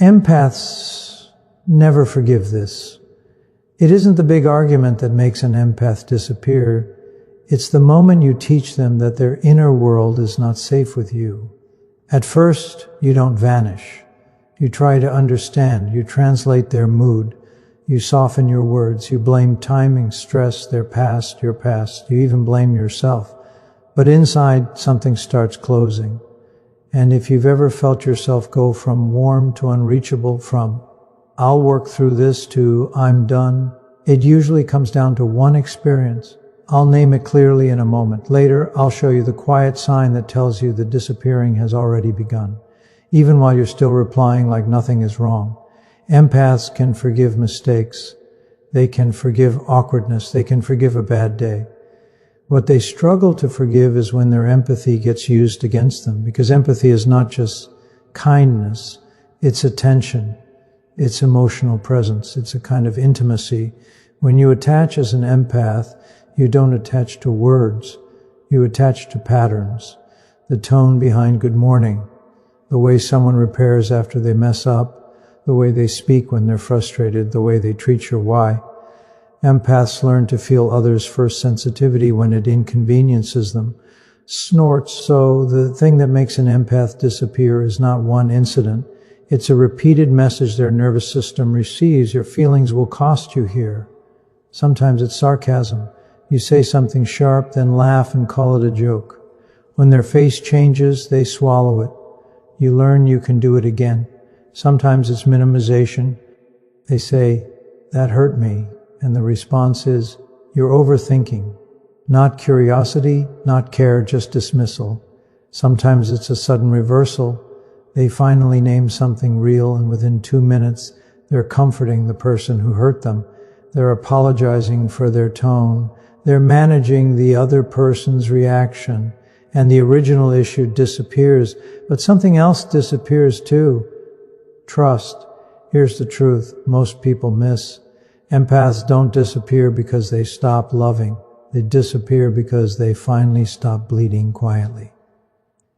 Empaths never forgive this. It isn't the big argument that makes an empath disappear. It's the moment you teach them that their inner world is not safe with you. At first, you don't vanish. You try to understand. You translate their mood. You soften your words. You blame timing, stress, their past, your past. You even blame yourself. But inside, something starts closing. And if you've ever felt yourself go from warm to unreachable, from "I'll work through this" to "I'm done," it usually comes down to one experience. I'll name it clearly in a moment. Later, I'll show you the quiet sign that tells you the disappearing has already begun, even while you're still replying like nothing is wrong. Empaths can forgive mistakes. They can forgive awkwardness. They can forgive a bad day. What they struggle to forgive is when their empathy gets used against them, because empathy is not just kindness, it's attention, it's emotional presence, it's a kind of intimacy. When you attach as an empath, you don't attach to words, you attach to patterns, the tone behind good morning, the way someone repairs after they mess up, the way they speak when they're frustrated, the way they treat your why. Empaths learn to feel others' first sensitivity when it inconveniences them. Snorts. So the thing that makes an empath disappear is not one incident. It's a repeated message their nervous system receives. Your feelings will cost you here. Sometimes it's sarcasm. You say something sharp, then laugh and call it a joke. When their face changes, they swallow it. You learn you can do it again. Sometimes it's minimization. They say, "That hurt me." And the response is, "You're overthinking." Not curiosity, not care, just dismissal. Sometimes it's a sudden reversal. They finally name something real, and within 2 minutes, they're comforting the person who hurt them. They're apologizing for their tone. They're managing the other person's reaction. And the original issue disappears. But something else disappears too. Trust. Here's the truth most people miss. Empaths don't disappear because they stop loving. They disappear because they finally stop bleeding quietly.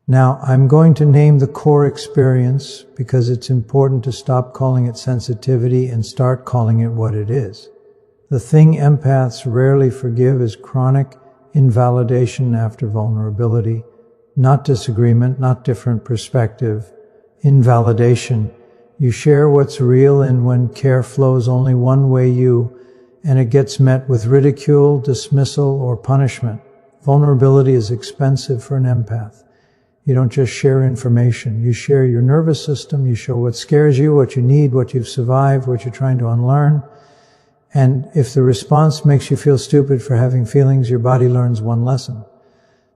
Now, I'm going to name the core experience because it's important to stop calling it sensitivity and start calling it what it is. The thing empaths rarely forgive is chronic invalidation after vulnerability, not disagreement, not different perspective. Invalidation. You share what's real, and when care flows only one way, and it gets met with ridicule, dismissal, or punishment. Vulnerability is expensive for an empath. You don't just share information. You share your nervous system. You show what scares you, what you need, what you've survived, what you're trying to unlearn. And if the response makes you feel stupid for having feelings, your body learns one lesson.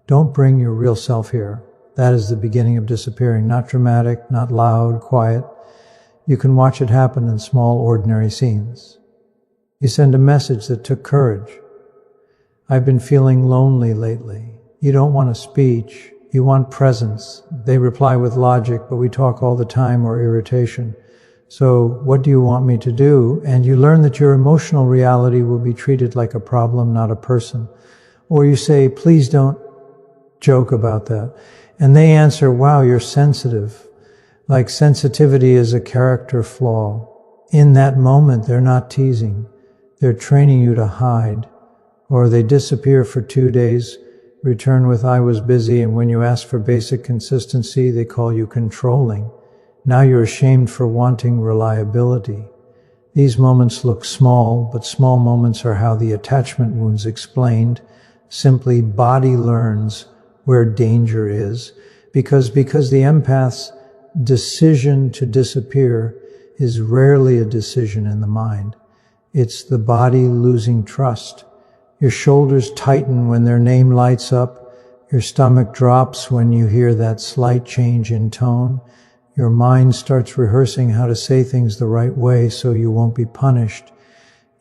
Don't bring your real self here. That is the beginning of disappearing. Not dramatic, not loud, quiet. You can watch it happen in small, ordinary scenes. You send a message that took courage. "I've been feeling lonely lately." You don't want a speech. You want presence. They reply with logic, but we talk all the time, or irritation. "So what do you want me to do?" And you learn that your emotional reality will be treated like a problem, not a person. Or you say, "Please don't joke about that." And they answer, "Wow, you're sensitive." Like sensitivity is a character flaw. In that moment, they're not teasing. They're training you to hide. Or they disappear for 2 days, return with "I was busy," and when you ask for basic consistency, they call you controlling. Now you're ashamed for wanting reliability. These moments look small, but small moments are how the attachment wound's explained. Simply, body learns where danger is, because the empath's decision to disappear is rarely a decision in the mind. It's the body losing trust. Your shoulders tighten when their name lights up. Your stomach drops when you hear that slight change in tone. Your mind starts rehearsing how to say things the right way so you won't be punished.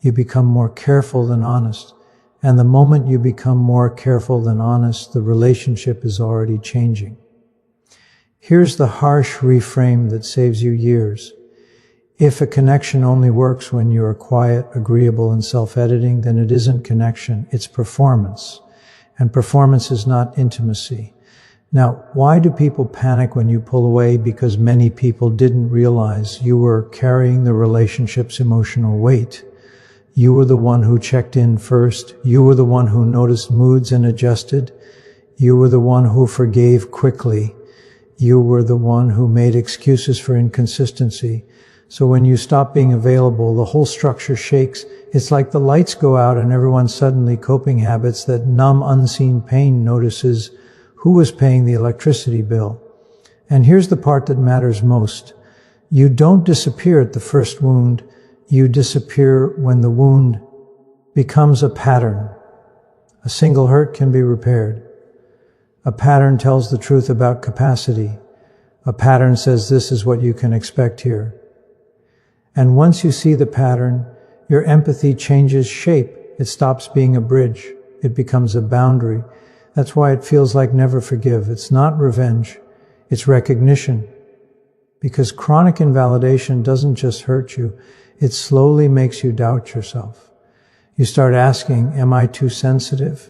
You become more careful than honest. And the moment you become more careful than honest, the relationship is already changing. Here's the harsh reframe that saves you years. If a connection only works when you are quiet, agreeable, and self-editing, then it isn't connection, it's performance. And performance is not intimacy. Now, why do people panic when you pull away? Because many people didn't realize you were carrying the relationship's emotional weight. You were the one who checked in first. You were the one who noticed moods and adjusted. You were the one who forgave quickly. You were the one who made excuses for inconsistency. So when you stop being available, the whole structure shakes. It's like the lights go out and everyone's suddenly coping habits, that numb, unseen pain notices who was paying the electricity bill. And here's the part that matters most. You don't disappear at the first wound. You disappear when the wound becomes a pattern. A single hurt can be repaired. A pattern tells the truth about capacity. A pattern says this is what you can expect here. And once you see the pattern, your empathy changes shape. It stops being a bridge. It becomes a boundary. That's why it feels like never forgive. It's not revenge. It's recognition. Because chronic invalidation doesn't just hurt you. It slowly makes you doubt yourself. You start asking, am I too sensitive?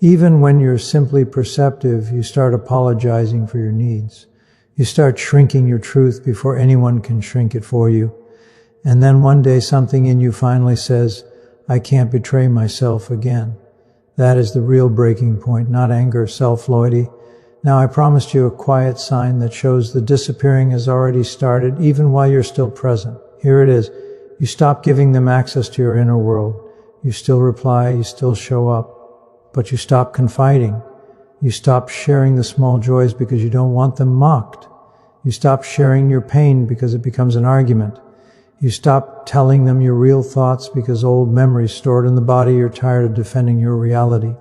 Even when you're simply perceptive, you start apologizing for your needs. You start shrinking your truth before anyone can shrink it for you. And then one day something in you finally says, I can't betray myself again. That is the real breaking point, not anger, self-loyalty. Now I promised you a quiet sign that shows the disappearing has already started, even while you're still present. Here it is. You stop giving them access to your inner world. You still reply, you still show up, but you stop confiding. You stop sharing the small joys because you don't want them mocked. You stop sharing your pain because it becomes an argument. You stop telling them your real thoughts because old memories stored in the body, you're tired of defending your reality.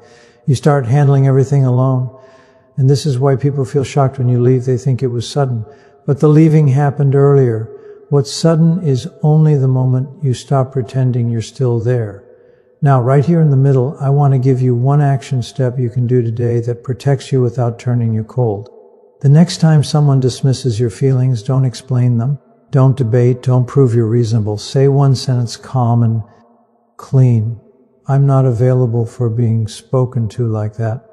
You start handling everything alone. And this is why people feel shocked when you leave. They think it was sudden. But the leaving happened earlier. What's sudden is only the moment you stop pretending you're still there. Now, right here in the middle, I want to give you one action step you can do today that protects you without turning you cold. The next time someone dismisses your feelings, don't explain them. Don't debate. Don't prove you're reasonable. Say one sentence calm and clean. I'm not available for being spoken to like that.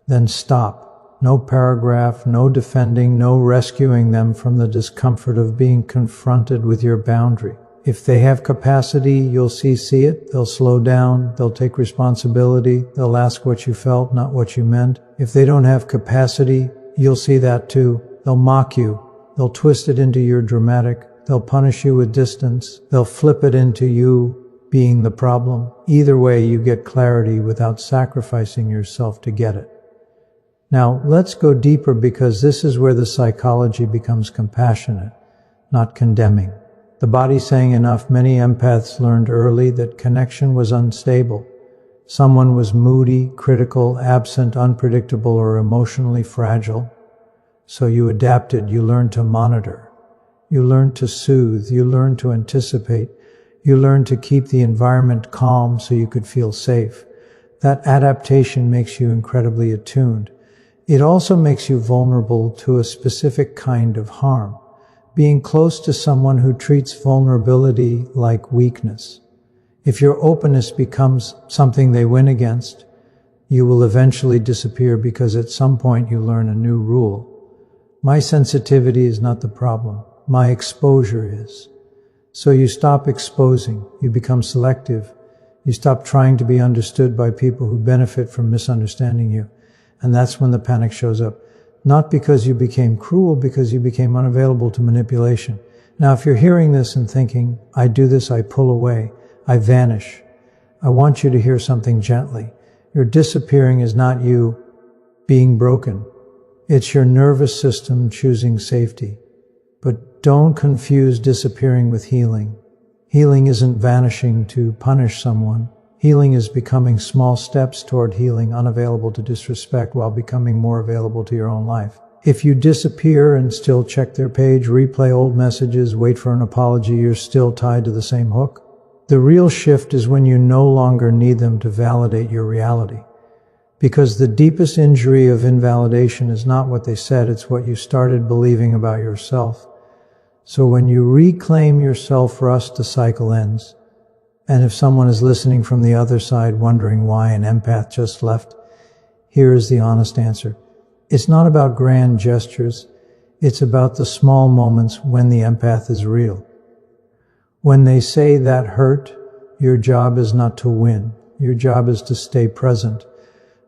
Then stop. No paragraph, no defending, no rescuing them from the discomfort of being confronted with your boundary. If they have capacity, you'll see it. They'll slow down. They'll take responsibility. They'll ask what you felt, not what you meant. If they don't have capacity, you'll see that too. They'll mock you. They'll twist it into your dramatic. They'll punish you with distance. They'll flip it into you being the problem. Either way, you get clarity without sacrificing yourself to get it. Now, let's go deeper, because this is where the psychology becomes compassionate, not condemning. The body saying enough. Many empaths learned early that connection was unstable. Someone was moody, critical, absent, unpredictable, or emotionally fragile. So you adapted. You learned to monitor. You learned to soothe. You learned to anticipate. You learned to keep the environment calm so you could feel safe. That adaptation makes you incredibly attuned. It also makes you vulnerable to a specific kind of harm. Being close to someone who treats vulnerability like weakness. If your openness becomes something they win against, you will eventually disappear, because at some point you learn a new rule. My sensitivity is not the problem. My exposure is. So you stop exposing. You become selective. You stop trying to be understood by people who benefit from misunderstanding you. And that's when the panic shows up. Not because you became cruel, because you became unavailable to manipulation. Now, if you're hearing this and thinking, I do this, I pull away, I vanish, I want you to hear something gently. Your disappearing is not you being broken. It's your nervous system choosing safety. But don't confuse disappearing with healing. Healing isn't vanishing to punish someone. Healing is becoming small steps toward healing, unavailable to disrespect, while becoming more available to your own life. If you disappear and still check their page, replay old messages, wait for an apology, you're still tied to the same hook. The real shift is when you no longer need them to validate your reality. Because the deepest injury of invalidation is not what they said, it's what you started believing about yourself. So when you reclaim yourself, for us, the cycle ends. And if someone is listening from the other side wondering why an empath just left, here is the honest answer. It's not about grand gestures. It's about the small moments when the empath is real. When they say that hurt, your job is not to win. Your job is to stay present.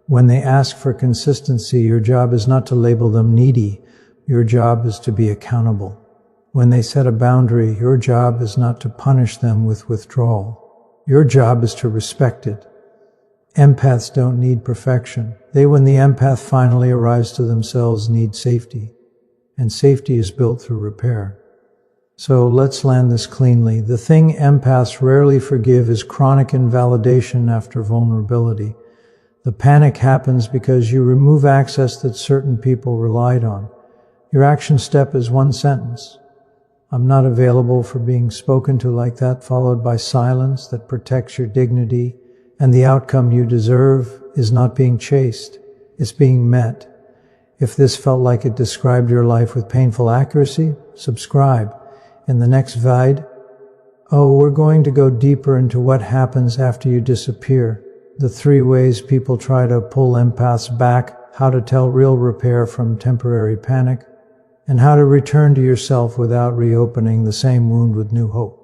When they ask for consistency, your job is not to label them needy. Your job is to be accountable. When they set a boundary, your job is not to punish them with withdrawal. Your job is to respect it. Empaths don't need perfection. They, when the empath finally arrives to themselves, need safety. And safety is built through repair. So let's land this cleanly. The thing empaths rarely forgive is chronic invalidation after vulnerability. The panic happens because you remove access that certain people relied on. Your action step is one sentence. I'm not available for being spoken to like that, followed by silence that protects your dignity. And the outcome you deserve is not being chased. It's being met. If this felt like it described your life with painful accuracy, subscribe. In the next VIDE, we're going to go deeper into what happens after you disappear. The 3 ways people try to pull empaths back, how to tell real repair from temporary panic, and how to return to yourself without reopening the same wound with new hope.